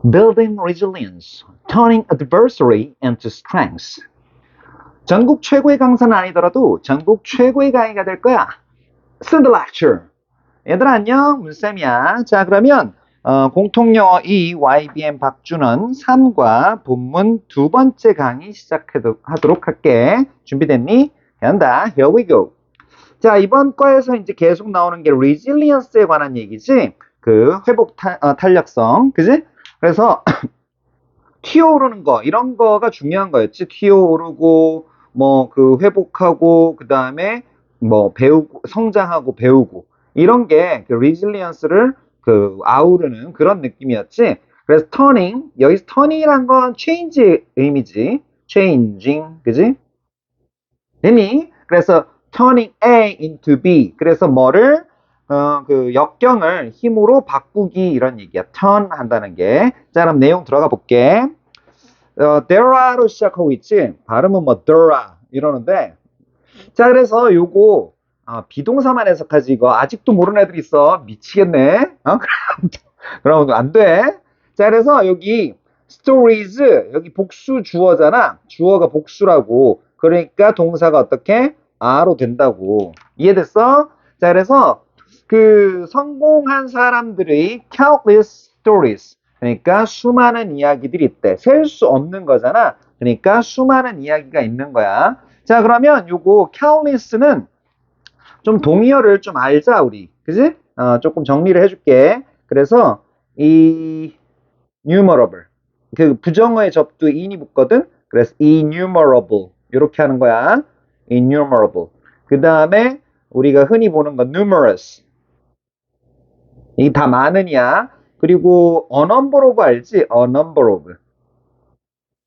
Building resilience, turning adversity into strength. 전국 최고의 강사는 아니더라도 전국 최고의 강의가 될 거야. Send the lecture. 얘들아 안녕, 문쌤이야. 자, 그러면 공통영어 2 YBM 박준원 3과 본문 두 번째 강의 시작하도록 할게. 준비됐니? 간다. Here we go. 자, 이번 과에서 이제 계속 나오는 게 resilience에 관한 얘기지. 그 회복 탄력성, 그지? 그래서 튀어오르는 거 이런 거가 중요한 거였지. 튀어오르고 뭐 그 회복하고 그 다음에 뭐 배우고 성장하고 배우고 이런 게 그 resilience를 그 아우르는 그런 느낌이었지. 그래서 turning, 여기서 turning이란 건 change 의미지. changing, 그지? 됐니? 그래서 turning A into B. 그래서 뭐를 그 역경을 힘으로 바꾸기 이런 얘기야. turn 한다는 게. 자, 그럼 내용 들어가 볼게. there로 시작하고 있지. 발음은 뭐 there 이러는데. 자, 그래서 요거 비동사만 해석하지 이거 아직도 모르는 애들 있어. 미치겠네. 그럼 안 돼. 자, 그래서 여기 stories 여기 복수 주어잖아. 주어가 복수라고. 그러니까 동사가 어떻게? are로 된다고. 이해됐어? 자, 그래서 그 성공한 사람들의 countless stories. 그러니까 수많은 이야기들이 있대. 셀 수 없는 거잖아. 그러니까 수많은 이야기가 있는 거야. 자, 그러면 요거 countless는 좀 동의어를 좀 알자, 우리. 그지? 조금 정리를 해줄게. 그래서 이 numerable. 그 부정어의 접두에 in이 붙거든. 그래서 innumerable. 이렇게 하는 거야. innumerable. 그 다음에 우리가 흔히 보는 건 numerous. 이 다 많으냐. 그리고 a number of 알지? a number of.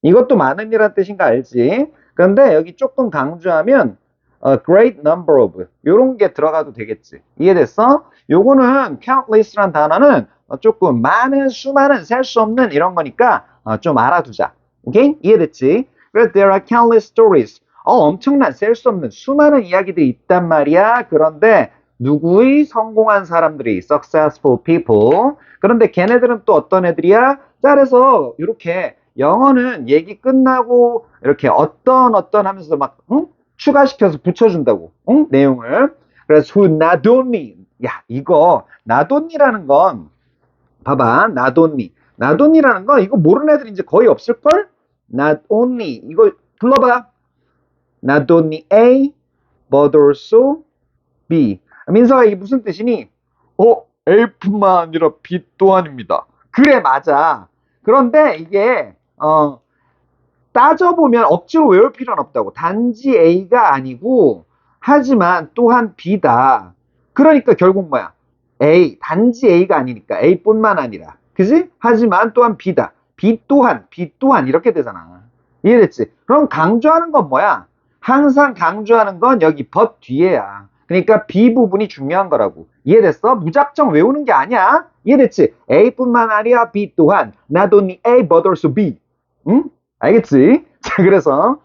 이것도 많은이란 뜻인 거 알지? 그런데 여기 조금 강조하면 a great number of 요런 게 들어가도 되겠지. 이해됐어? 요거는 countless란 단어는 조금 많은, 수많은, 셀 수 없는 이런 거니까 좀 알아두자. 오케이? 이해됐지? 그래서 there are countless stories. 엄청난, 셀 수 없는 수많은 이야기들이 있단 말이야. 그런데 누구의 성공한 사람들이 successful people. 그런데 걔네들은 또 어떤 애들이야? 자, 그래서 이렇게 영어는 얘기 끝나고 이렇게 어떤 하면서 막 추가시켜서 붙여준다고 내용을. 그래서 who not only 야 이거 not only라는 건 봐봐 not only라는 건 이거 모르는 애들 이제 거의 없을걸. not only 이거 불러봐. not only A but also B. 민서가 이게 무슨 뜻이니? A뿐만 아니라 B 또한입니다. 그래 맞아. 그런데 이게 따져보면 억지로 외울 필요는 없다고. 단지 A가 아니고 하지만 또한 B다. 그러니까 결국 뭐야? 단지 A가 아니니까 A뿐만 아니라. 그지? 하지만 또한 B다. B 또한 이렇게 되잖아. 이해됐지? 그럼 강조하는 건 뭐야? 항상 강조하는 건 여기 but 뒤에야. 그러니까 B 부분이 중요한 거라고. 이해됐어? 무작정 외우는 게 아니야. 이해됐지? A뿐만 아니라 B 또한. Not only A but also B. 응? 알겠지? 자, 그래서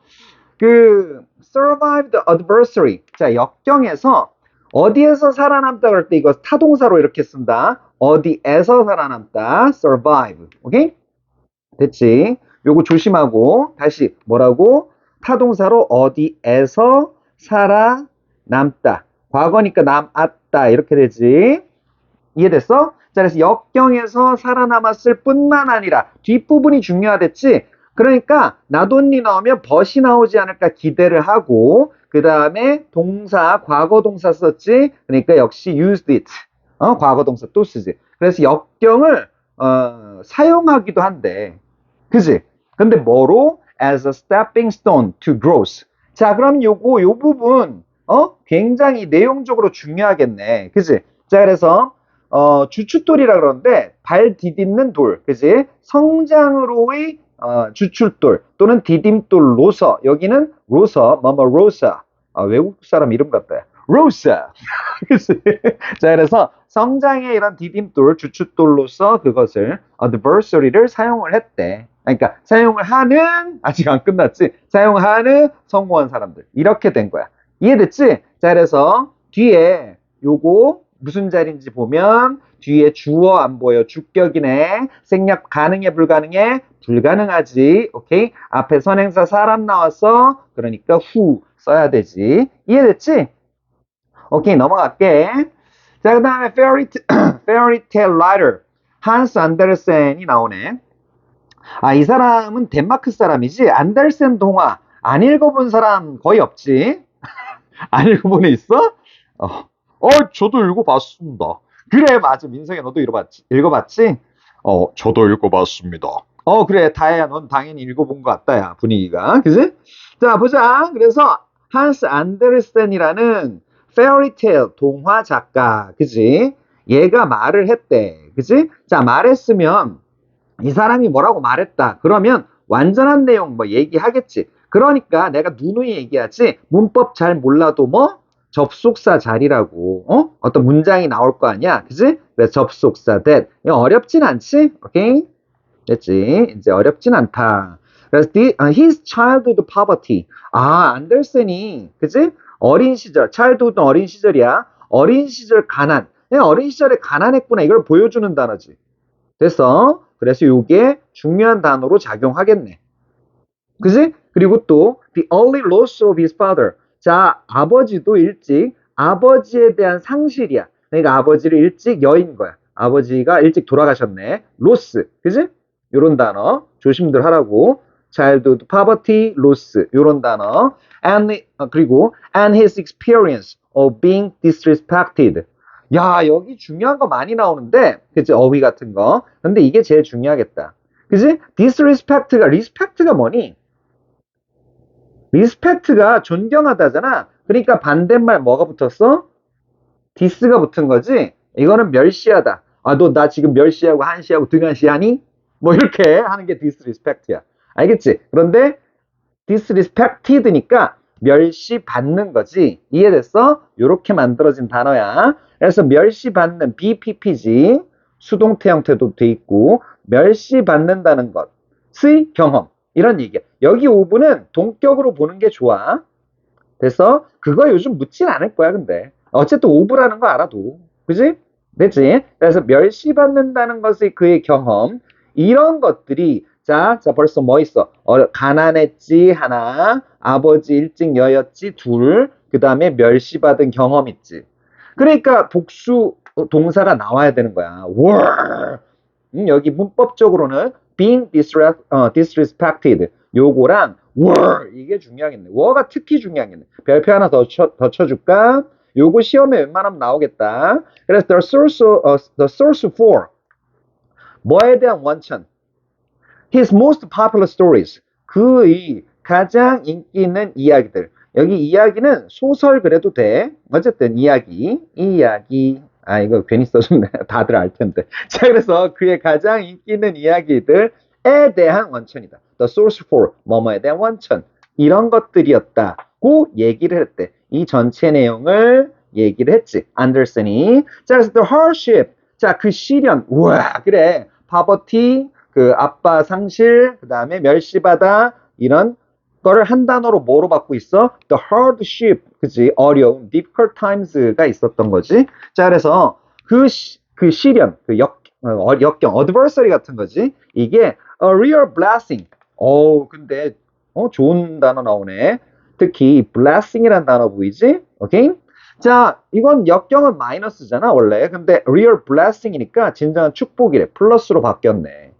그 survive the adversary. 자, 역경에서 어디에서 살아남다 그럴 때 이거 타동사로 이렇게 쓴다. 어디에서 살아남다. survive. 오케이? 됐지? 요거 조심하고 다시 뭐라고? 타동사로 어디에서 살아남다. 과거니까 남았다. 이렇게 되지. 이해됐어? 자, 그래서 역경에서 살아남았을 뿐만 아니라 뒷부분이 중요하댔지. 그러니까 not only 나오면 but이 나오지 않을까 기대를 하고 그 다음에 동사, 과거 동사 썼지. 그러니까 역시 used it. 과거 동사 또 쓰지. 그래서 역경을 사용하기도 한대. 그지? 근데 뭐로? as a stepping stone to growth. 자, 그럼 요 부분 굉장히 내용적으로 중요하겠네. 그지? 자, 그래서 주춧돌이라 그러는데 발 디딛는 돌. 그지? 성장으로의 주춧돌 또는 디딤돌로서. 여기는 로서, 로사. 외국 사람 이름 같다. 로사. 그치? 자, 그래서 성장의 이런 디딤돌, 주춧돌로서 그것을 adversary를 사용을 했대. 그러니까 사용을 하는, 아직 안 끝났지? 사용하는 성공한 사람들. 이렇게 된 거야. 이해됐지? 자, 그래서 뒤에 요거 무슨 자리인지 보면 뒤에 주어 안 보여. 주격이네. 생략 가능해, 불가능해? 불가능하지. 오케이? 앞에 선행사 사람 나왔어. 그러니까 who 써야 되지. 이해됐지? 오케이, 넘어갈게. 자, 그 다음에 fairy tale writer. 한스 안데르센이 나오네. 아, 이 사람은 덴마크 사람이지. 안델센 동화 안 읽어본 사람 거의 없지. 안 읽어본 애 있어? 저도 읽어봤습니다. 그래, 맞아. 민석이 너도 읽어봤지? 읽어봤지? 저도 읽어봤습니다. 그래. 다혜야, 넌 당연히 읽어본 것 같다, 야. 분위기가. 그지? 자, 보자. 그래서, 한스 안데르센이라는 페어리테일 동화 작가. 그지? 얘가 말을 했대. 그지? 자, 말했으면, 이 사람이 뭐라고 말했다. 그러면, 완전한 내용 뭐 얘기하겠지. 그러니까 내가 누누이 얘기하지. 문법 잘 몰라도 뭐? 접속사 자리라고, 어떤 문장이 나올 거 아니야. 그지? 그래서 접속사 that. 이거 어렵진 않지? 오케이? 됐지? 이제 어렵진 않다. 그래서 his childhood poverty. 아, 안델센이, 그지? 어린 시절, childhood는 어린 시절이야. 어린 시절 가난. 그냥 어린 시절에 가난했구나. 이걸 보여주는 단어지. 됐어? 그래서 이게 중요한 단어로 작용하겠네. 그지? 그리고 또 the early loss of his father. 자, 아버지도 일찍 아버지에 대한 상실이야. 그러니까 아버지를 일찍 여인 거야. 아버지가 일찍 돌아가셨네. loss. 그지? 요런 단어 조심들 하라고. childhood poverty, loss. 요런 단어. 그리고 and his experience of being disrespected. 야, 여기 중요한 거 많이 나오는데, 그치? 어휘 같은 거. 근데 이게 제일 중요하겠다. 그지? disrespect가, respect가 뭐니? 리스펙트가 존경하다잖아. 그러니까 반대말 뭐가 붙었어? 디스가 붙은 거지. 이거는 멸시하다. 아, 너 나 지금 멸시하고 한시하고 등한시하니? 뭐 이렇게 하는 게 디스리스펙트야. 알겠지? 그런데 디스리스펙티드니까 멸시받는 거지. 이해됐어? 요렇게 만들어진 단어야. 그래서 멸시받는 BPP지. 수동태 형태도 돼 있고 멸시받는다는 것의 경험. 이런 얘기야. 여기 5분은 동격으로 보는 게 좋아. 그래서 그거 요즘 묻진 않을 거야, 근데. 어쨌든 5부라는 거 알아도. 그지? 됐지? 그래서 멸시받는다는 것의 그의 경험. 이런 것들이, 자, 벌써 뭐 있어? 가난했지, 하나. 아버지 일찍 여였지, 둘. 그 다음에 멸시받은 경험 있지. 그러니까 복수 동사가 나와야 되는 거야. 월. 여기 문법적으로는 being disrespected 요거랑 were 이게 중요하겠네. were가 특히 중요하겠네. 별표 하나 더 쳐줄까? 요거 시험에 웬만하면 나오겠다. 그래서 the source for 뭐에 대한 원천? His most popular stories 그의 가장 인기 있는 이야기들. 여기 이야기는 소설 그래도 돼. 어쨌든 이야기. 아, 이거 괜히 써줬네. 다들 알 텐데. 자, 그래서 그의 가장 인기 있는 이야기들에 대한 원천이다. The source for, 뭐뭐에 대한 원천. 이런 것들이었다고 얘기를 했대. 이 전체 내용을 얘기를 했지. 안델슨이. 자, 그래서 the hardship. 자, 그 시련. 우와, 그래. poverty, 그 아빠 상실, 그 다음에 멸시받아. 이런 거를 한 단어로 뭐로 받고 있어? The hardship, 그지? 어려움, difficult times가 있었던 거지. 자, 그래서 그 시련, 그 역경, adversary 같은 거지. 이게 a real blessing. 근데 좋은 단어 나오네. 특히 blessing이란 단어 보이지? 오케이? 자, 이건 역경은 마이너스잖아, 원래. 근데 real blessing이니까 진정한 축복이래. 플러스로 바뀌었네.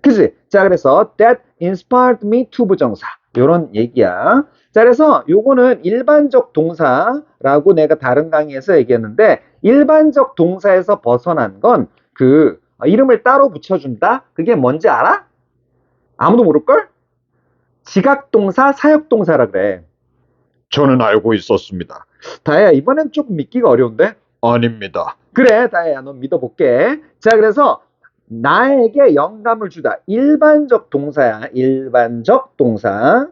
그지? 자, 그래서 that inspired me to 부정사. 요런 얘기야. 자, 그래서 요거는 일반적 동사라고 내가 다른 강의에서 얘기했는데, 일반적 동사에서 벗어난 건 그 이름을 따로 붙여준다? 그게 뭔지 알아? 아무도 모를걸? 지각동사, 사역동사라 그래. 저는 알고 있었습니다. 다혜야, 이번엔 조금 믿기가 어려운데? 아닙니다. 그래, 다혜야, 넌 믿어볼게. 자, 그래서 나에게 영감을 주다. 일반적 동사야. 일반적 동사.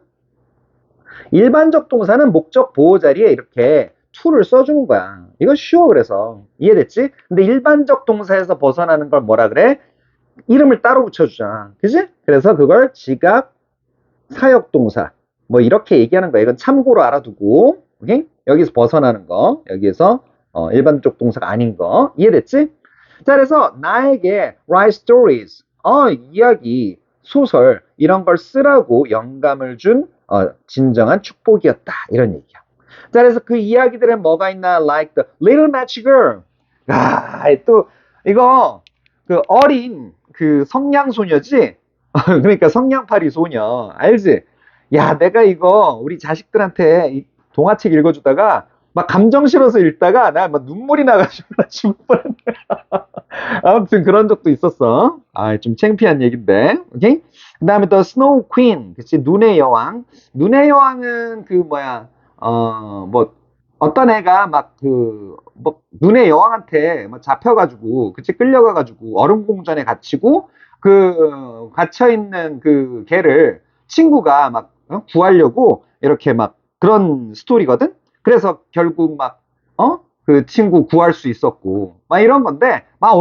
일반적 동사는 목적 보호 자리에 이렇게 to를 써주는 거야. 이거 쉬워, 그래서. 이해됐지? 근데 일반적 동사에서 벗어나는 걸 뭐라 그래? 이름을 따로 붙여주잖아. 그지? 그래서 그걸 지각, 사역동사. 뭐 이렇게 얘기하는 거야. 이건 참고로 알아두고. 오케이? 여기서 벗어나는 거. 여기에서 일반적 동사가 아닌 거. 이해됐지? 자, 그래서 나에게 write stories, 이야기, 소설 이런 걸 쓰라고 영감을 준 진정한 축복이었다. 이런 얘기야. 자, 그래서 그 이야기들에 뭐가 있나? Like the Little Match Girl. 또 이거 그 어린 그 성냥소녀지? 그러니까 성냥팔이 소녀. 알지? 야, 내가 이거 우리 자식들한테 이 동화책 읽어주다가 막 감정 실어서 읽다가 나 막 눈물이 나가지고 나 죽을 뻔했네. 아무튼 그런 적도 있었어. 좀 창피한 얘긴데. 오케이? 그 다음에 또 스노우 퀸. 그치? 눈의 여왕. 눈의 여왕은 그 뭐야, 뭐, 어떤 애가 막 뭐, 눈의 여왕한테 막 잡혀가지고, 그치? 끌려가가지고, 얼음 공전에 갇히고, 갇혀있는 그 걔를 친구가 막 구하려고 이렇게 막 그런 스토리거든? 그래서 결국 막, 그 친구 구할 수 있었고, 막 이런 건데, 막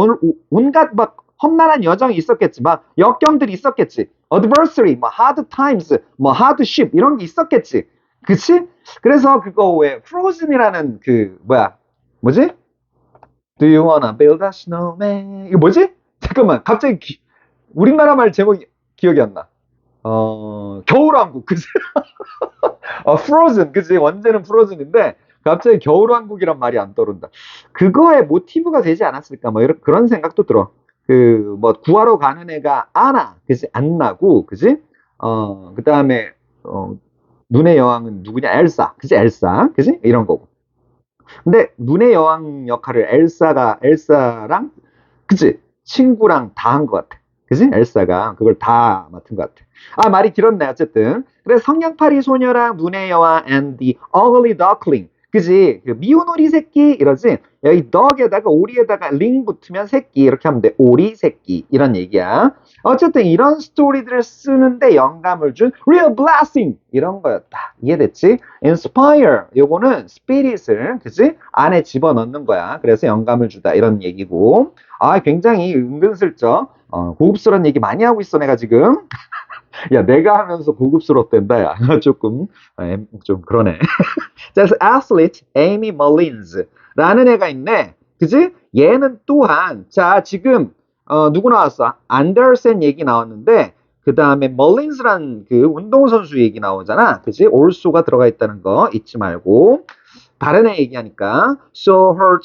온갖 막 험난한 여정이 있었겠지. 막 역경들이 있었겠지. adversary, 뭐 hard times, 뭐 hardship 이런 게 있었겠지. 그치? 그래서 그거 왜 frozen이라는 그 뭐지? Do you wanna build a snowman? 이거 뭐지? 잠깐만, 갑자기 우리나라 말 제목이 기억이 안 나. 겨울왕국, 그치? frozen, 그치? 원제는 frozen인데 갑자기 겨울왕국이란 말이 안 떠오른다. 그거의 모티브가 되지 않았을까? 뭐 그런 생각도 들어. 뭐 구하러 가는 애가 아나, 그치? 안나고, 그치? 그 다음에 눈의 여왕은 누구냐? 엘사, 그치? 엘사, 그치? 이런 거고. 근데 눈의 여왕 역할을 엘사랑, 그치? 친구랑 다 한 것 같아. 그치? 엘사가 그걸 다 맡은 것 같아. 말이 길었네, 어쨌든. 그래서 성냥팔이 소녀랑 눈의 여왕 and the ugly duckling. 그지? 그 미운 오리 새끼 이러지? 여기 덕에다가 오리에다가 링 붙으면 새끼 이렇게 하면 돼. 오리 새끼 이런 얘기야. 어쨌든 이런 스토리들을 쓰는데 영감을 준 real blessing 이런 거였다. 이해됐지? inspire 요거는 spirit을 그지? 안에 집어넣는 거야. 그래서 영감을 주다 이런 얘기고. 굉장히 은근슬쩍 고급스러운 얘기 많이 하고 있어 내가 지금. 야, 내가 하면서 고급스럽댄다, 야. 좀 그러네. 자, 그래서 athlete Amy Mullins라는 애가 있네. 그지? 얘는 또한, 자, 지금, 누구 나왔어? 안더센 얘기 나왔는데, 그 다음에 멀린스란 그 운동선수 얘기 나오잖아. 그지? 올소가 들어가 있다는 거 잊지 말고. 다른 애 얘기하니까. So her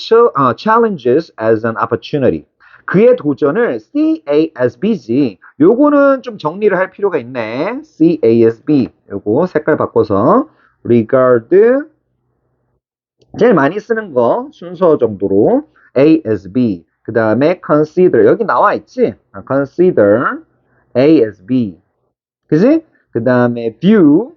challenges as an opportunity. 그의 도전을 CASB지. 요거는 좀 정리를 할 필요가 있네. CASB. 요거 색깔 바꿔서 regard 제일 많이 쓰는 거 순서 정도로 ASB. 그 다음에 consider. 여기 나와 있지? consider ASB. 그지? 그 다음에 view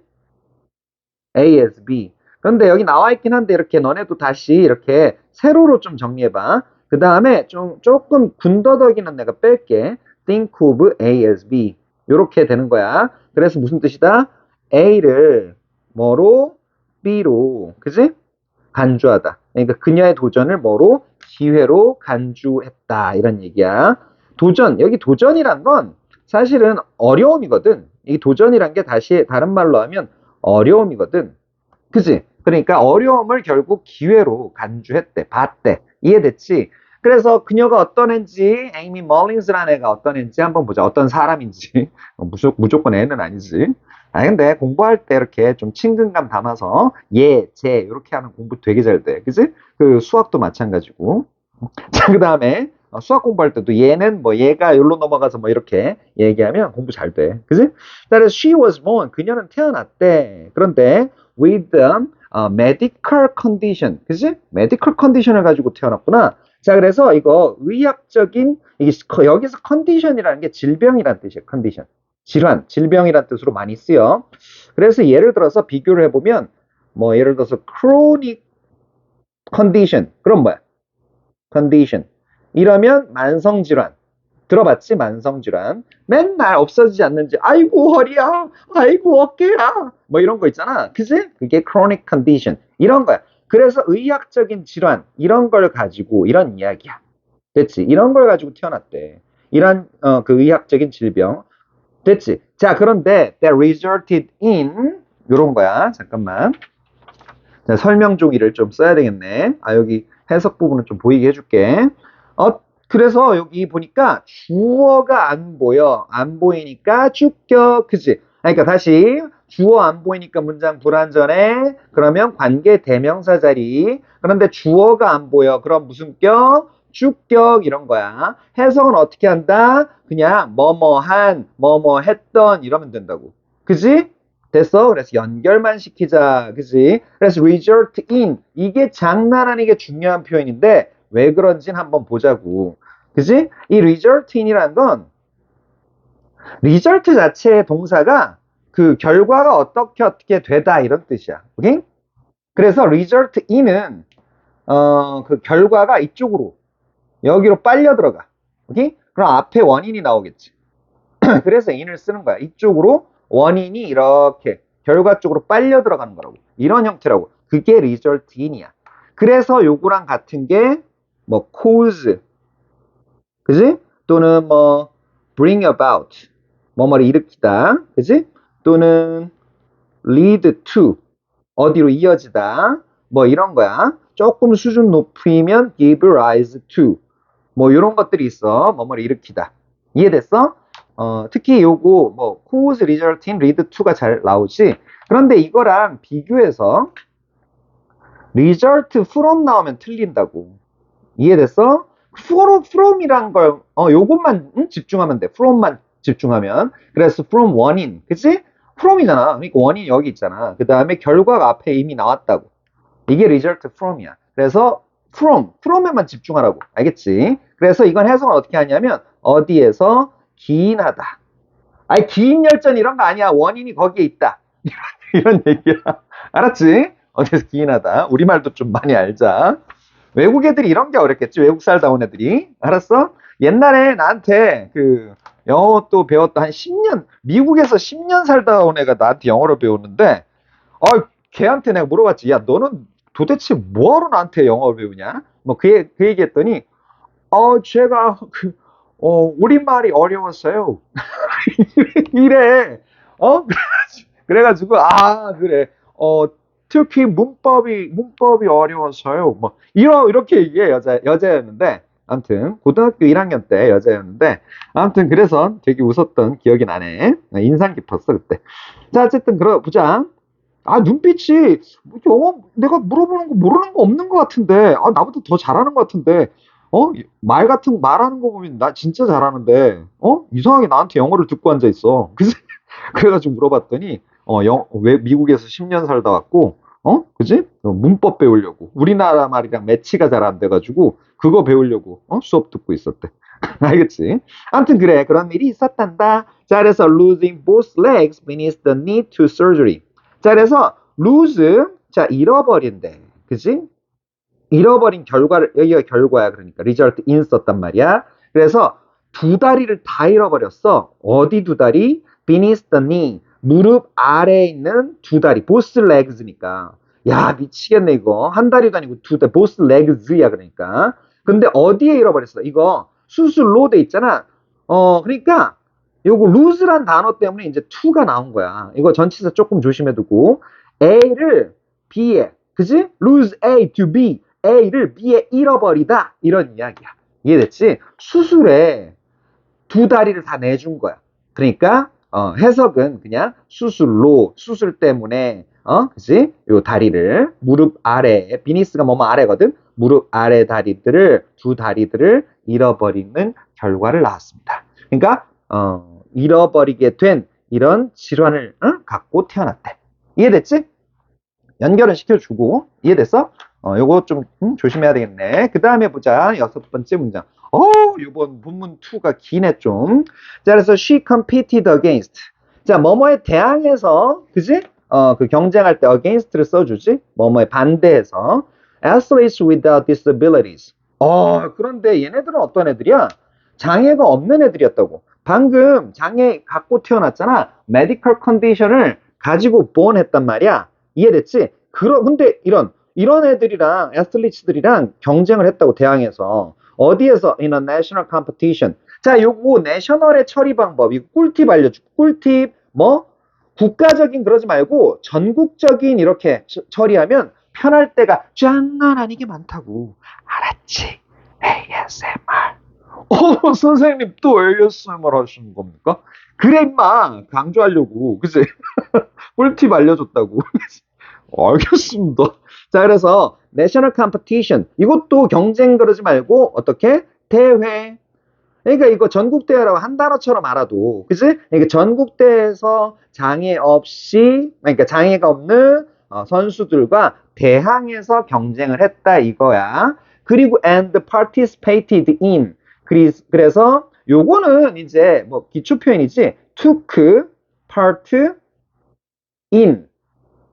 ASB. 그런데 여기 나와 있긴 한데 이렇게 너네도 다시 이렇게 세로로 좀 정리해봐. 그 다음에 조금 군더더기는 내가 뺄게. think of ASB. 이렇게 되는 거야. 그래서 무슨 뜻이다? A를 뭐로? B로. 그지? 간주하다. 그러니까 그녀의 도전을 뭐로? 기회로 간주했다. 이런 얘기야. 도전. 여기 도전이란 건 사실은 어려움이거든. 이 도전이란 게 다시 다른 말로 하면 어려움이거든. 그지? 그러니까 어려움을 결국 기회로 간주했대, 봤대. 이해됐지? 그래서 그녀가 어떤 애인지, 에이미 멀린스라는 애가 어떤 애인지 한번 보자. 어떤 사람인지. 무조건 애는 아니지. 근데 공부할 때 이렇게 좀 친근감 담아서 예, 제 이렇게 하는 공부 되게 잘 돼. 그지? 그 수학도 마찬가지고. 자, 그 다음에 수학 공부할 때도 얘는 뭐 얘가 여기로 넘어가서 뭐 이렇게 얘기하면 공부 잘 돼. 그지? 그래서 she was born. 그녀는 태어났대. 그런데 with medical condition. 그지? medical condition을 가지고 태어났구나. 자, 그래서 이거 의학적인 여기서 condition이라는 게 질병이란 뜻이에요. condition. 질환, 질병이란 뜻으로 많이 쓰여. 그래서 예를 들어서 비교를 해보면 뭐 예를 들어서 chronic condition. 그럼 뭐야? condition. 이러면 만성질환. 들어봤지? 만성질환. 맨날 없어지지 않는지, 아이고, 허리야. 아이고, 어깨야. 뭐 이런 거 있잖아. 그지? 그게 chronic condition. 이런 거야. 그래서 의학적인 질환, 이런 걸 가지고, 이런 이야기야. 됐지? 이런 걸 가지고 태어났대. 이런, 그 의학적인 질병. 됐지? 자, 그런데, that resulted in, 요런 거야. 잠깐만. 자, 설명 종이를 좀 써야 되겠네. 여기 해석 부분은 좀 보이게 해줄게. 그래서 여기 보니까 주어가 안 보여. 안 보이니까 주격, 그지? 그러니까 다시 주어 안 보이니까 문장 불완전해. 그러면 관계 대명사 자리. 그런데 주어가 안 보여. 그럼 무슨 격? 주격 이런 거야. 해석은 어떻게 한다? 그냥 뭐뭐한, 뭐뭐 했던 이러면 된다고. 그지? 됐어? 그래서 연결만 시키자. 그지? 그래서 result in. 이게 장난 아니게 중요한 표현인데 왜 그런지는 한번 보자고. 그지? 이 result in이란 건 result 자체의 동사가 그 결과가 어떻게 되다 이런 뜻이야. 오케이? 그래서 result in은 그 결과가 이쪽으로 여기로 빨려 들어가. 오케이? 그럼 앞에 원인이 나오겠지. 그래서 in을 쓰는 거야. 이쪽으로 원인이 이렇게 결과 쪽으로 빨려 들어가는 거라고. 이런 형태라고. 그게 result in이야. 그래서 요거랑 같은 게 뭐 cause, 그지? 또는 뭐 bring about, 뭐뭐를 일으키다, 그지? 또는 lead to, 어디로 이어지다, 뭐 이런 거야. 조금 수준 높이면 give rise to, 뭐 이런 것들이 있어. 뭐뭐를 일으키다. 이해됐어? 특히 요거 뭐 cause, result in, lead to가 잘 나오지. 그런데 이거랑 비교해서 result from 나오면 틀린다고. 이해됐어? from이란 걸, 요것만 집중하면 돼. from만 집중하면. 그래서 from 원인, 그치? from이잖아. 그러니까 원인이 여기 있잖아. 그 다음에 결과가 앞에 이미 나왔다고. 이게 result from이야. 그래서 from에만 집중하라고. 알겠지? 그래서 이건 해석은 어떻게 하냐면, 어디에서 기인하다. 아니, 기인 열전 이런 거 아니야. 원인이 거기에 있다. 이런 얘기야. 알았지? 어디에서 기인하다. 우리말도 좀 많이 알자. 외국 애들이 이런 게 어렵겠지. 외국 살다 온 애들이. 알았어? 옛날에 나한테 그 영어 또 배웠던 한 10년, 미국에서 10년 살다 온 애가 나한테 영어를 배우는데, 걔한테 내가 물어봤지. 야, 너는 도대체 뭐하러 나한테 영어를 배우냐? 뭐 그 얘기 했더니, 제가 우리말이 어려웠어요. 이래. 그래가지고, 그래. 특히 문법이 어려워서요. 뭐, 이렇게 얘기해, 여자였는데. 아무튼, 고등학교 1학년 때 여자였는데. 아무튼, 그래서 되게 웃었던 기억이 나네. 인상 깊었어, 그때. 자, 어쨌든, 보자. 눈빛이, 영어, 내가 물어보는 거 모르는 거 없는 것 같은데. 나보다 더 잘하는 것 같은데. 말하는 거 보면 나 진짜 잘하는데. 이상하게 나한테 영어를 듣고 앉아 있어. 그래서 그래가지고 물어봤더니, 왜 미국에서 10년 살다 왔고, 그지? 문법 배우려고. 우리나라 말이랑 매치가 잘 안 돼가지고, 그거 배우려고, 수업 듣고 있었대. 알겠지? 아무튼 그래. 그런 일이 있었단다. 자, 그래서 losing both legs means the need to surgery. 자, 그래서 lose, 자, 잃어버린대. 그지? 잃어버린 여기가 결과야. 그러니까 result in 썼단 말이야. 그래서 두 다리를 다 잃어버렸어. 어디 두 다리? beneath the knee. 무릎 아래에 있는 두 다리. both legs니까. 야, 미치겠네, 이거. 한 다리도 아니고 두 다리. both legs야, 그러니까. 근데 어디에 잃어버렸어? 이거 수술로 돼 있잖아. 그러니까 요거 lose란 단어 때문에 이제 to가 나온 거야. 이거 전치사 조금 조심해 두고. A를 B에, 그지? lose A to B. A를 B에 잃어버리다. 이런 이야기야. 이해됐지? 수술에 두 다리를 다 내준 거야. 그러니까 해석은 그냥 수술 때문에 그지? 요 다리를 무릎 아래, 비니스가 뭐뭐 아래거든. 무릎 아래 두 다리들을 잃어버리는 결과를 나왔습니다. 그러니까 잃어버리게 된 이런 질환을 갖고 태어났대. 이해됐지? 연결은 시켜주고. 이해됐어? 요거 좀 조심해야 되겠네. 그 다음에 보자. 6번째 문장. 요번 본문 2가 기네 좀. 자, 그래서 she competed against. 자, 뭐뭐에 대항해서, 그지? 그 경쟁할 때 against를 써주지? 뭐뭐에 반대해서. athletes without disabilities. 그런데 얘네들은 어떤 애들이야? 장애가 없는 애들이었다고. 방금 장애 갖고 태어났잖아. medical condition을 가지고 born 했단 말이야. 이해됐지? 근데 이런 애들이랑 애슬리츠들이랑 경쟁을 했다고. 대항해서. 어디에서? In a national competition. 자, 요거 내셔널의 처리 방법. 이거 꿀팁 알려줄게. 꿀팁. 국가적인 그러지 말고 전국적인 이렇게 처리하면 편할 때가 장난 아니게 많다고. 알았지? ASMR. 선생님 또 ASMR 하시는 겁니까? 그래 임마 강조하려고 그치? 꿀팁 알려줬다고. 알겠습니다. 자 그래서 내셔널 컴피티션 이것도 경쟁 그러지 말고 어떻게? 대회. 그러니까 이거 전국대회라고 한 단어처럼 알아도 그치? 그러니까 전국대회에서 장애 없이 그러니까 장애가 없는 선수들과 대항해서 경쟁을 했다 이거야. 그리고 and participated in 그래서 요거는 이제 뭐 기초 표현이지 took part in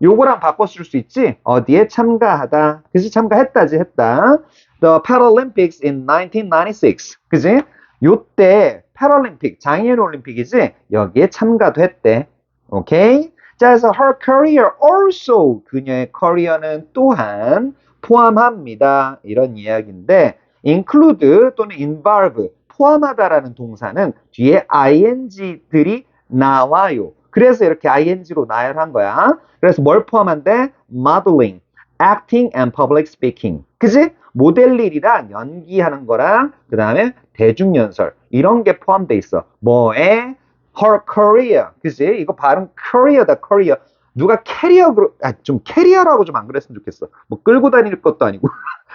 요거랑 바꿔 쓸 수 있지 어디에 참가하다 그지 참가했다지 했다 The Paralympics in 1996 그지 요때 패럴림픽 장애인 올림픽이지 여기에 참가도 했대 오케이 자 그래서 her career also 그녀의 커리어는 또한 포함합니다 이런 이야기인데 include 또는 involve 포함하다라는 동사는 뒤에 ing들이 나와요 그래서 이렇게 ing로 나열한 거야 그래서 뭘 포함한대? modeling, acting and public speaking 그지? 모델 일이랑 연기하는 거랑 그 다음에 대중연설 이런 게 포함돼 있어 뭐에? her career 그지? 이거 발음 career다 career 누가 캐리어 좀 캐리어라고 좀 안 그랬으면 좋겠어 뭐 끌고 다닐 것도 아니고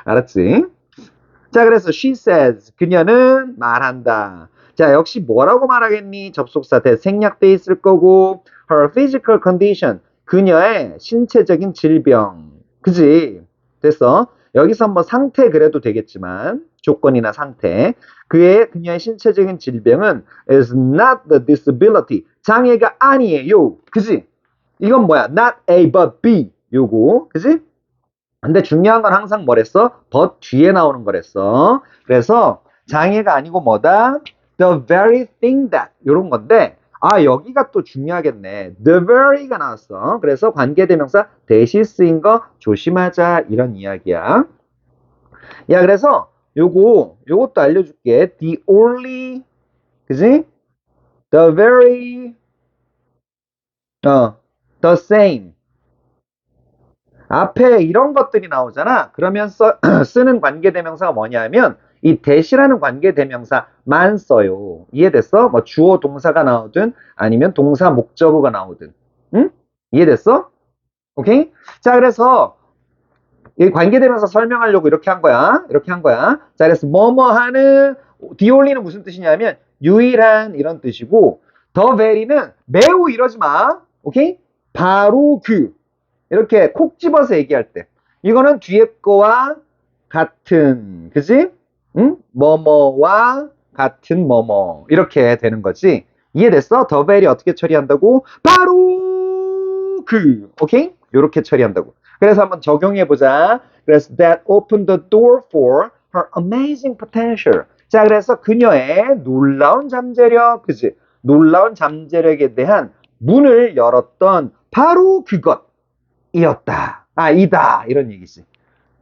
알았지? 자 그래서 she says 그녀는 말한다 자 역시 뭐라고 말하겠니? 접속사 대 생략돼 있을 거고 her physical condition 그녀의 신체적인 질병 그지? 됐어 여기서 뭐 상태 그래도 되겠지만 조건이나 상태 그녀의 신체적인 질병은 is not the disability 장애가 아니에요 그지? 이건 뭐야? not A but B 요거 그지? 근데 중요한 건 항상 뭐랬어? but 뒤에 나오는 거랬어 그래서 장애가 아니고 뭐다? the very thing that 요런 건데 여기가 또 중요하겠네 the very가 나왔어 그래서 관계대명사 대시 쓰인 거 조심하자 이런 이야기야 야 그래서 요것도 알려줄게 the only 그지? the very the same 앞에 이런 것들이 나오잖아 그러면 쓰는 관계대명사가 뭐냐면 이 대시라는 관계대명사만 써요 이해됐어? 뭐 주어 동사가 나오든 아니면 동사 목적어가 나오든 응? 이해됐어? 오케이? 자 그래서 이 관계대명사 설명하려고 이렇게 한 거야 자 그래서 뭐뭐 하는 the only는 무슨 뜻이냐면 유일한 이런 뜻이고 the very는 매우 이러지 마 오케이? 바로 이렇게 콕 집어서 얘기할 때 이거는 뒤에 거와 같은 그지? 응? 뭐뭐와 같은 뭐뭐 이렇게 되는 거지 이해됐어? 더벨이 어떻게 처리한다고? 바로 오케이? 이렇게 처리한다고 그래서 한번 적용해 보자 그래서 that opened the door for her amazing potential 자 그래서 그녀의 놀라운 잠재력 그지? 놀라운 잠재력에 대한 문을 열었던 바로 그것 이었다. 이다. 이런 얘기지.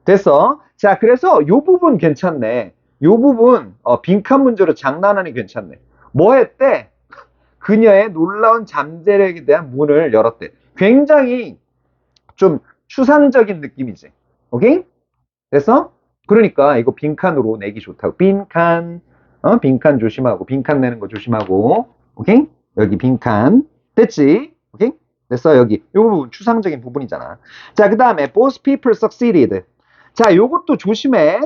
됐어? 자, 그래서 요 부분 괜찮네. 요 부분 빈칸 문제로 장난하니 괜찮네. 뭐 했대? 그녀의 놀라운 잠재력에 대한 문을 열었대. 굉장히 좀 추상적인 느낌이지. 오케이? 됐어? 그러니까 이거 빈칸으로 내기 좋다고. 빈칸. 빈칸 조심하고 빈칸 내는 거 조심하고. 오케이? 여기 빈칸. 됐지? 오케이? 됐어 여기 이 부분 추상적인 부분이잖아 자 그 다음에 both people succeeded 자 요것도 조심해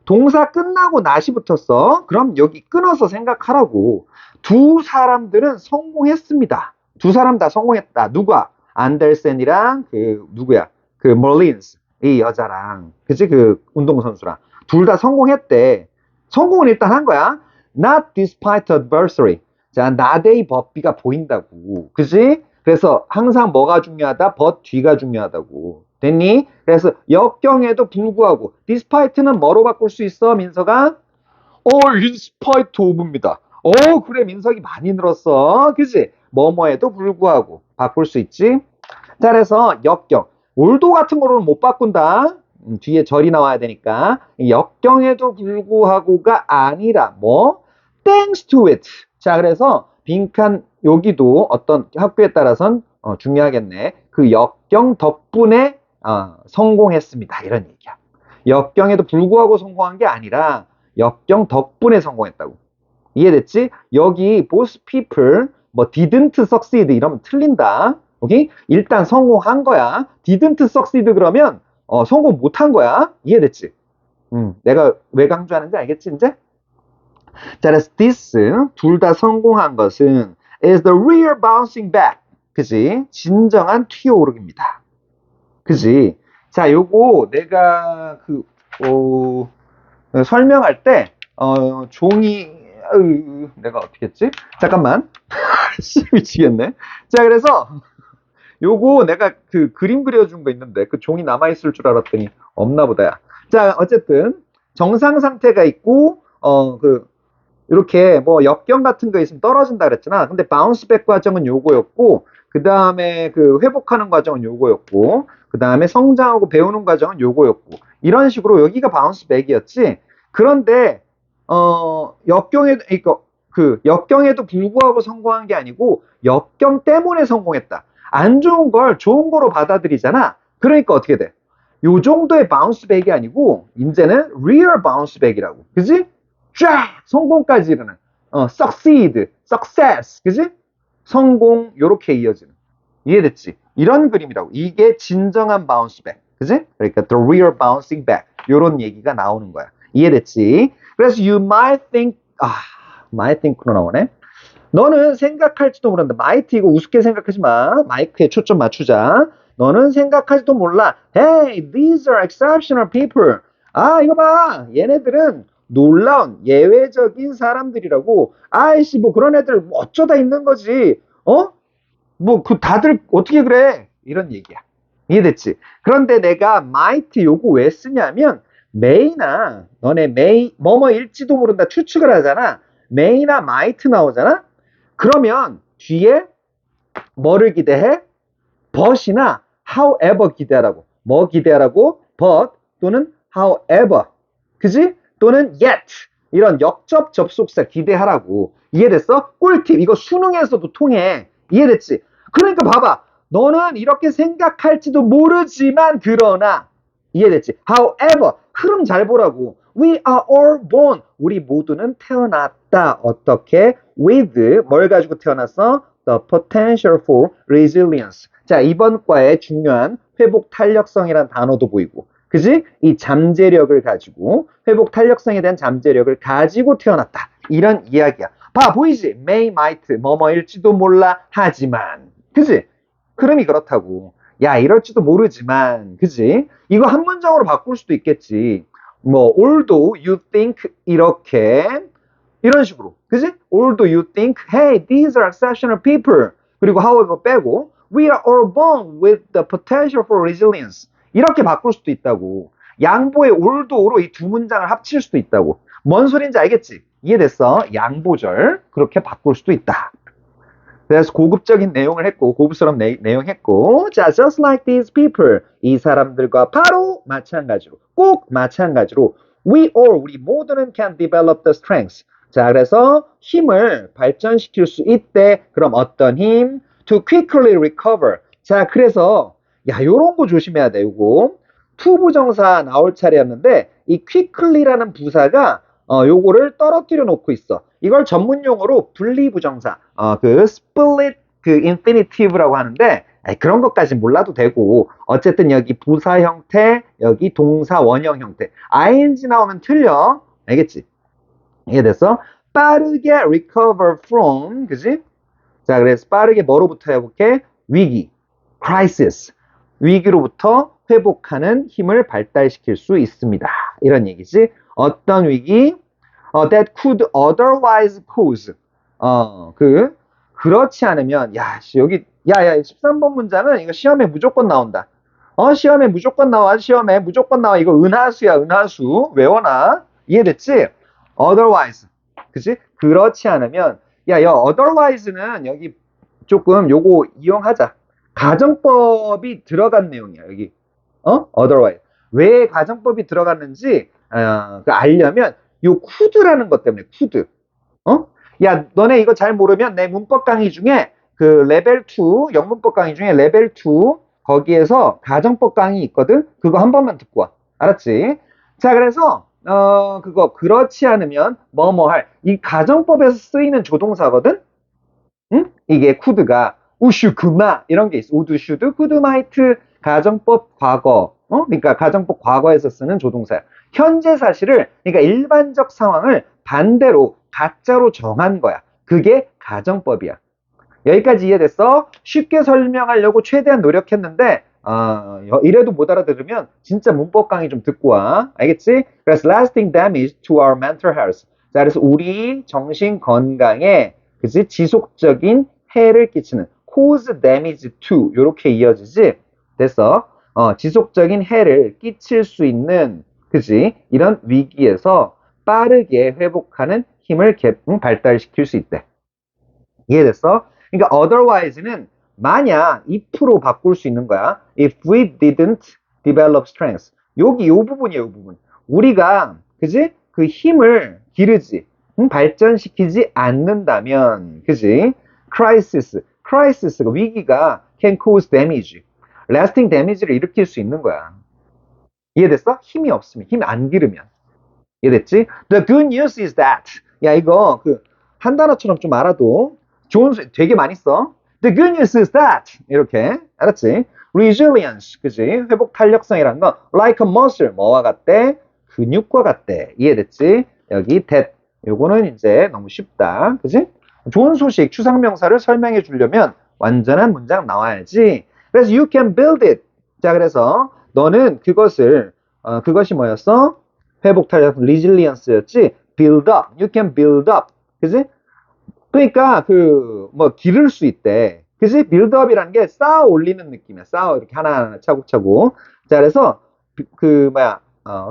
동사 끝나고 not이 붙었어 그럼 여기 끊어서 생각하라고 두 사람들은 성공했습니다 두 사람 다 성공했다 누가 안델센이랑 누구야 그 멀린스 이 여자랑 그치 그 운동선수랑 둘 다 성공했대 성공은 일단 한 거야 not despite adversary 자 not의 법비가 보인다고 그치 그래서 항상 뭐가 중요하다? but 뒤가 중요하다고. 됐니? 그래서 역경에도 불구하고 despite는 뭐로 바꿀 수 있어? 민서가? in spite of입니다. 그래 민석이 많이 늘었어. 그치? 뭐뭐에도 불구하고 바꿀 수 있지? 자 그래서 역경. 올도 같은 거로는 못 바꾼다. 뒤에 절이 나와야 되니까 역경에도 불구하고가 아니라 뭐? thanks to it. 자 그래서 빈칸 여기도 어떤 학교에 따라선 중요하겠네. 그 역경 덕분에 성공했습니다. 이런 얘기야. 역경에도 불구하고 성공한 게 아니라 역경 덕분에 성공했다고. 이해됐지? 여기 both people 뭐 didn't succeed 이러면 틀린다. 오케이? 일단 성공한 거야. didn't succeed 그러면 성공 못한 거야. 이해됐지? 내가 왜 강조하는지 알겠지 이제? 자, 그래서 this 둘 다 성공한 것은 is the real bouncing back. 그지? 진정한 튀어오르기입니다. 그지? 자, 요거 내가 설명할 때 종이 내가 어떻게 했지? 잠깐만. 미치겠네. 자, 그래서 요거 내가 그림 그려준 거 있는데 그 종이 남아있을 줄 알았더니 없나 보다야. 자, 어쨌든 정상 상태가 있고 이렇게 뭐 역경 같은 거 있으면 떨어진다 그랬잖아. 근데 바운스백 과정은 요거였고 그 다음에 회복하는 과정은 요거였고 그 다음에 성장하고 배우는 과정은 요거였고 이런 식으로 여기가 바운스백이었지. 그런데 역경에도 불구하고 성공한 게 아니고 역경 때문에 성공했다. 안 좋은 걸 좋은 거로 받아들이잖아. 그러니까 어떻게 돼? 요 정도의 바운스백이 아니고 이제는 real 바운스백이라고. 그지? 쫙 성공까지 이르는 succeed, success. 그지? 성공 요렇게 이어지는. 이해됐지? 이런 그림이라고. 이게 진정한 바운스백. 그지? 그러니까 the real bouncing back. 요런 얘기가 나오는 거야. 이해됐지? 그래서 you might think might think로 나오네. 너는 생각할지도 모른다. might 이거 우습게 생각하지 마. 마이크에 초점 맞추자. 너는 생각할지도 몰라. Hey, these are exceptional people. 이거 봐. 얘네들은 놀라운 예외적인 사람들이라고. 아이씨, 뭐 그런 애들 어쩌다 있는 거지. 다들 어떻게 그래? 이런 얘기야. 이해됐지? 그런데 내가 might 요거 왜 쓰냐면 may나 너네 may 뭐뭐일지도 모른다 추측을 하잖아. may나 might 나오잖아. 그러면 뒤에 뭐를 기대해? but이나 however 기대하라고. 뭐 기대하라고? but 또는 however. 그지? 또는 yet. 이런 역접 접속사 기대하라고. 이해됐어? 꿀팁. 이거 수능에서도 통해. 이해됐지? 그러니까 봐봐. 너는 이렇게 생각할지도 모르지만 그러나 이해됐지? However, 흐름 잘 보라고. We are all born. 우리 모두는 태어났다. 어떻게? With 뭘 가지고 태어났어? The potential for resilience. 자, 이번 과의 중요한 회복 탄력성이란 단어도 보이고. 그지? 이 잠재력을 가지고 회복 탄력성에 대한 잠재력을 가지고 태어났다. 이런 이야기야. 봐, 보이지? May, might, 뭐뭐일지도 몰라 하지만. 그지? 흐름이 그렇다고. 야, 이럴지도 모르지만, 그지? 이거 한 문장으로 바꿀 수도 있겠지. 뭐, although you think, 이렇게, 이런 식으로. 그지? although you think, hey, these are exceptional people. 그리고 however 빼고, we are all born with the potential for resilience. 이렇게 바꿀 수도 있다고. 양보의 although로 이 두 문장을 합칠 수도 있다고. 뭔 소리인지 알겠지? 이해됐어? 양보절. 그렇게 바꿀 수도 있다. 그래서 고급적인 내용을 했고 고급스러운 내용 했고 자, just like these people 이 사람들과 바로 마찬가지로 꼭 마찬가지로 우리 모두는 can develop the strengths. 자, 그래서 힘을 발전시킬 수 있대. 그럼 어떤 힘? to quickly recover. 자, 그래서 요런 거 조심해야 돼. 요거 투부정사 나올 차례였는데 이 quickly라는 부사가 요거를 떨어뜨려 놓고 있어. 이걸 전문 용어로 분리부정사, split infinitive라고 하는데 그런 것까지 몰라도 되고 어쨌든 여기 부사 형태, 여기 동사 원형 형태, ing 나오면 틀려. 알겠지? 이해됐어? 빠르게 recover from, 그지? 자, 그래서 빠르게 뭐로부터 해볼게? 위기, crisis, 위기로부터 회복하는 힘을 발달시킬 수 있습니다. 이런 얘기지. 어떤 위기? that could otherwise cause. 그렇지 않으면, 여기, 13번 문장은 이거 시험에 무조건 나온다. 시험에 무조건 나와, 이거 은하수야, 은하수. 외워놔. 이해됐지? otherwise. 그치? 그렇지 않으면, otherwise는 여기 조금 요거 이용하자. 가정법이 들어간 내용이야, 여기. otherwise. 왜 가정법이 들어갔는지, 알려면, 요 could라는 것 때문에, could. 너네 이거 잘 모르면 내 문법 강의 중에, 레벨 2, 영문법 강의 중에 레벨 2, 거기에서 가정법 강의 있거든? 그거 한 번만 듣고 와. 알았지? 자, 그래서, 그렇지 않으면, 할. 이 가정법에서 쓰이는 조동사거든? 응? 이게 could가, 우슈, 그마, 이런 게 있어. 우드, 슈드, could, might, 가정법 과거. 그러니까 가정법 과거에서 쓰는 조동사야. 현재 사실을, 그러니까 일반적 상황을 반대로 가짜로 정한 거야. 그게 가정법이야. 여기까지 이해됐어? 쉽게 설명하려고 최대한 노력했는데 이래도 못 알아들으면 진짜 문법 강의 좀 듣고 와. 알겠지? 그래서 lasting damage to our mental health. 자, 그래서 우리 정신 건강에 그지? 지속적인 해를 끼치는 cause damage to 이렇게 이어지지? 됐어? 지속적인 해를 끼칠 수 있는 그지? 이런 위기에서 빠르게 회복하는 힘을 발달시킬 수 있대. 이해됐어? 그러니까 otherwise는 만약 if로 바꿀 수 있는 거야. If we didn't develop strength. 여기 요 부분이에요, 요 부분. 우리가 그지? 그 힘을 기르지, 발전시키지 않는다면, 그지? crisis가 위기가 can cause damage. lasting damage를 일으킬 수 있는 거야. 이해됐어? 힘이 없으면, 힘 안 기르면. 이해됐지? The good news is that. 야, 이거 한 단어처럼 좀 알아도 좋은 소리 되게 많이 써. The good news is that. 이렇게. 알았지? Resilience. 그지? 회복 탄력성이란 건 like a muscle. 뭐와 같대? 근육과 같대. 이해됐지? 여기 that. 요거는 이제 너무 쉽다. 그지? 좋은 소식, 추상명사를 설명해 주려면 완전한 문장 나와야지. 그래서 you can build it. 자, 그래서 너는 그것이 뭐였어? 회복 탄력, resilience였지? build up. You can build up. 그지? 그러니까 기를 수 있대. 그지? build up이라는 게 쌓아 올리는 느낌이야. 이렇게 하나하나 차곡차곡. 자, 그래서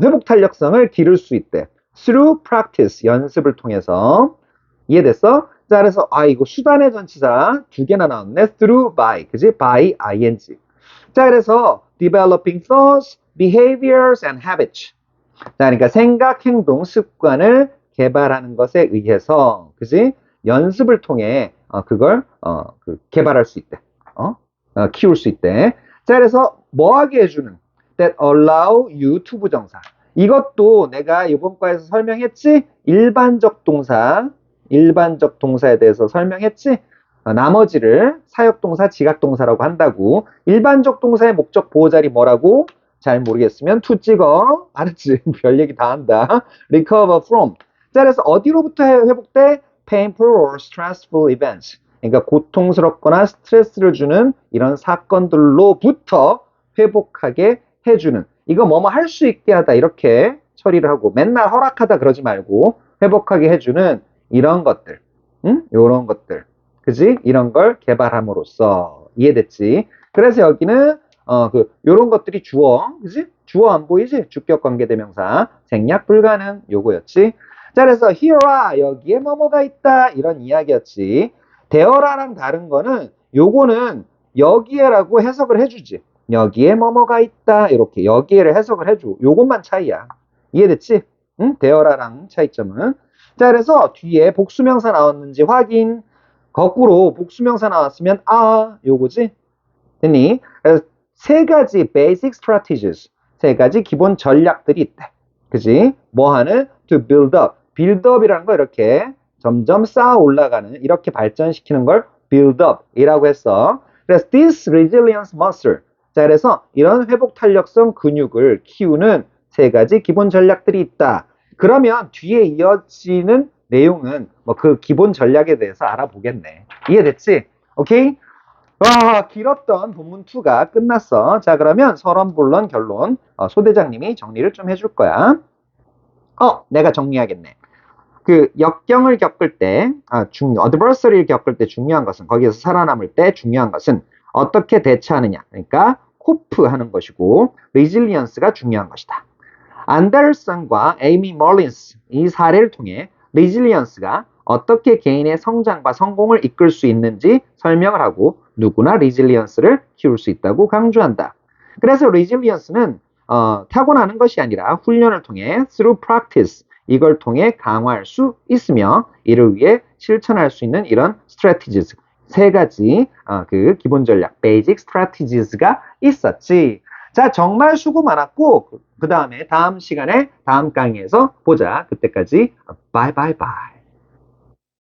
회복 탄력성을 기를 수 있대. through practice. 연습을 통해서. 이해됐어? 자, 그래서 이거 수단의 전치사 두 개나 나왔네. through by. 그지? by ing. 자, 그래서 developing thoughts, behaviors and habits. 자, 그러니까 생각, 행동, 습관을 개발하는 것에 의해서, 그지? 연습을 통해 그걸 개발할 수 있대. 키울 수 있대. 자, 그래서 뭐하게 해주는 that allow you to 부정사. 이것도 내가 이번 과에서 설명했지? 일반적 동사에 대해서 설명했지? 나머지를 사역동사, 지각동사라고 한다고. 일반적 동사의 목적 보호자리 뭐라고? 잘 모르겠으면 to 찍어. 알았지? 별 얘기 다 한다. recover from. 자, 그래서 어디로부터 회복돼? painful or stressful events. 그러니까 고통스럽거나 스트레스를 주는 이런 사건들로부터 회복하게 해주는. 이거 할 수 있게 하다 이렇게 처리를 하고 맨날 허락하다 그러지 말고 회복하게 해주는 이런 것들. 요런 것들. 그지? 이런 걸 개발함으로써. 이해됐지? 그래서 여기는 요런 것들이 주어, 그지? 주어 안 보이지? 주격 관계대명사, 생략 불가능, 요거였지. 자, 그래서 here아, 여기에 뭐뭐가 있다, 이런 이야기였지. 되어라랑 다른 거는, 요거는 여기에라고 해석을 해주지. 여기에 뭐뭐가 있다, 이렇게 여기에를 해석을 해줘. 요것만 차이야. 이해됐지? 응? 되어라랑 차이점은. 자, 그래서 뒤에 복수명사 나왔는지 확인. 거꾸로 복수명사 나왔으면 요거지? 됐니? 그래서 세 가지 basic strategies, 세 가지 기본 전략들이 있대. 그지? 뭐하는? to build up. build up이라는 거 이렇게 점점 쌓아 올라가는, 이렇게 발전시키는 걸 build up 이라고 했어. 그래서 this resilience muscle. 자, 그래서 이런 회복 탄력성 근육을 키우는 세 가지 기본 전략들이 있다. 그러면 뒤에 이어지는 내용은 그 기본 전략에 대해서 알아보겠네. 이해됐지? 오케이? 와, 길었던 본문 2가 끝났어. 자, 그러면 서론, 결론. 소대장님이 정리를 좀 해줄 거야. 내가 정리하겠네. 역경을 겪을 때, adversary를 겪을 때 중요한 것은, 거기에서 살아남을 때 중요한 것은 어떻게 대처하느냐. 그러니까, 코프 하는 것이고, resilience가 중요한 것이다. 안데르슨과 에이미 멀린스, 이 사례를 통해 resilience가 어떻게 개인의 성장과 성공을 이끌 수 있는지 설명을 하고 누구나 resilience를 키울 수 있다고 강조한다. 그래서 resilience는 타고나는 것이 아니라 훈련을 통해 through practice, 이걸 통해 강화할 수 있으며 이를 위해 실천할 수 있는 이런 strategies, 세 가지 그 기본 전략, basic strategies가 있었지. 자, 정말 수고 많았고 그 다음에 다음 시간에 다음 강의에서 보자. 그때까지 bye bye bye.